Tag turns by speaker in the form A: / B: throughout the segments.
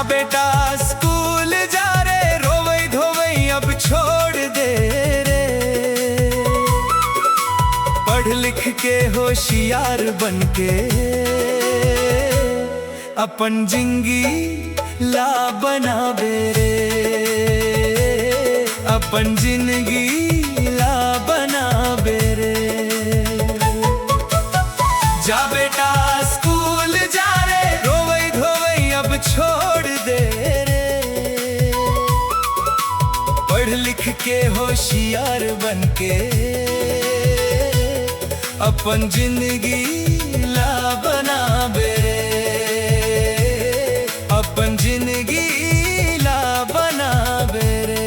A: बेटा स्कूल जा रे, रोवई धोवई अब छोड़ दे रे। पढ़ लिख के होशियार बन के अपन जिंदगी ला बना बेरे, अपन जिंदगी ला बना बेरे। जा बेटा स्कूल जा रे, रोवई धोवई अब छोड़ दे रे। पढ़ लिख के होशियार बन के अपन जिंदगी ला बना बेरे, अपन जिंदगी ला बना बेरे।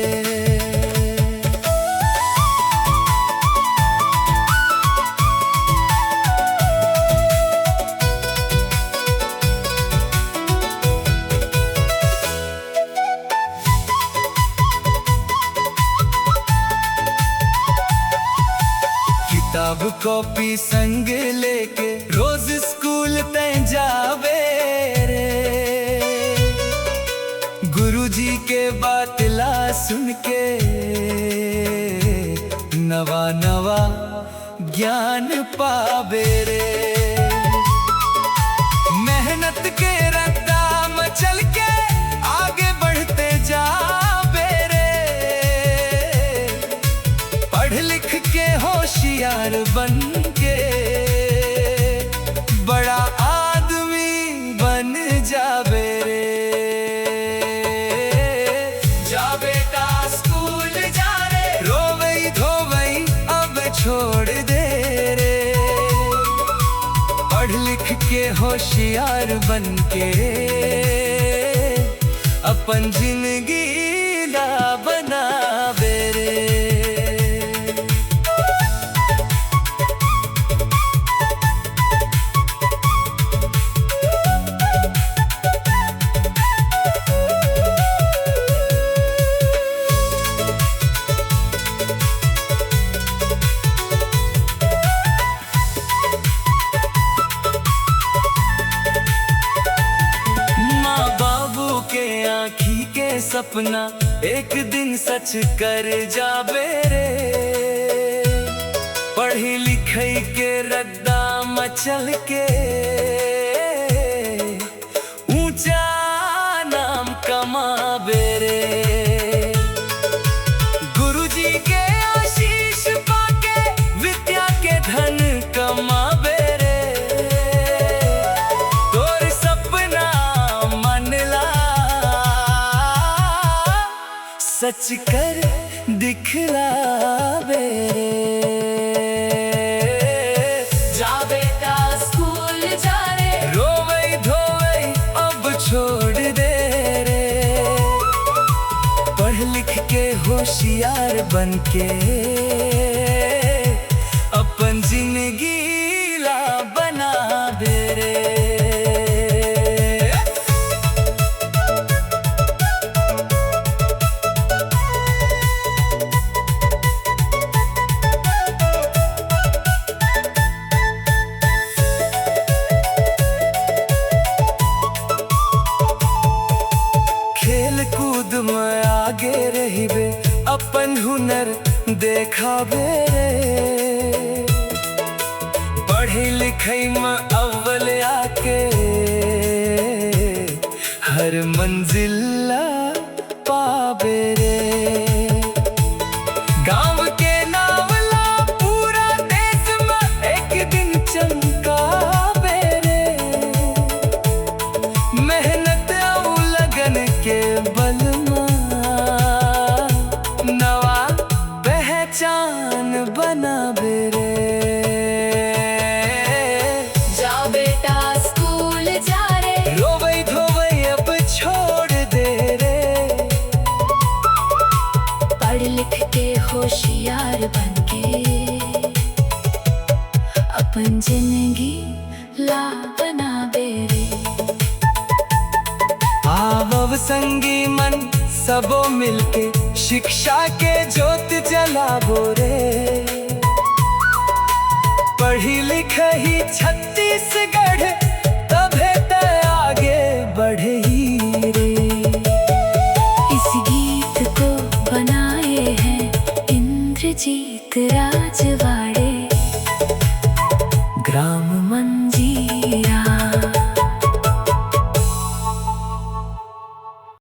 A: किताब कॉपी संग लेके रोज स्कूल ते जावे रे। गुरुजी के बात ला सुन के नवा नवा ज्ञान पावे रे। मेहनत के रत्ता में चल के आगे बढ़ते जावे रे। पढ़ लिख के होशियार बन के बड़ा आदमी बन जावे रे। जा बेटा स्कूल जा रे, रोवई धोवई अब छोड़ दे रे। पढ़ लिख के होशियार बन के अपन जिंदगी ला बनावे रे। आँखी के सपना एक दिन सच कर जाबे रे। पढ़ी लिखई के रद्दा मचल के ऊंचा नाम कमाबे रे। गुरुजी के आशीष पाके विद्या के धन कमाबे रे। तोर सपना मनला सच कर दिखलावे रे।
B: जा बेटा स्कूल जा रे,
A: रोवई धोवई अब छोड़ दे रे। पढ़ लिख के होशियार बन के अपन जिंदगी ला बना दे रे। कूद में आगे रहिबे, अपन हुनर देखाबे रे। पढ़े लिखई में अव्वल आके हर मंजिल पाबे रे। गांव के नावला पूरा देश में एक दिन चमकाबे रे। मेहनत और लगन के बल नवा पहचान बनाबे रे।
B: जा बेटा स्कूल जा रे,
A: रोवई धोवई अब छोड़ दे रे।
B: पढ़ लिख के होशियार बन के अपन जिंदगी ला बनाबे रे।
A: आवव संगी मन सबो मिलके शिक्षा के ज्योत जलाबो रे। पढ़ी लिखी छत्तीसगढ़ तभे त आगे बढ़े ही रे।
B: इंद्रजीत राजवाड़े।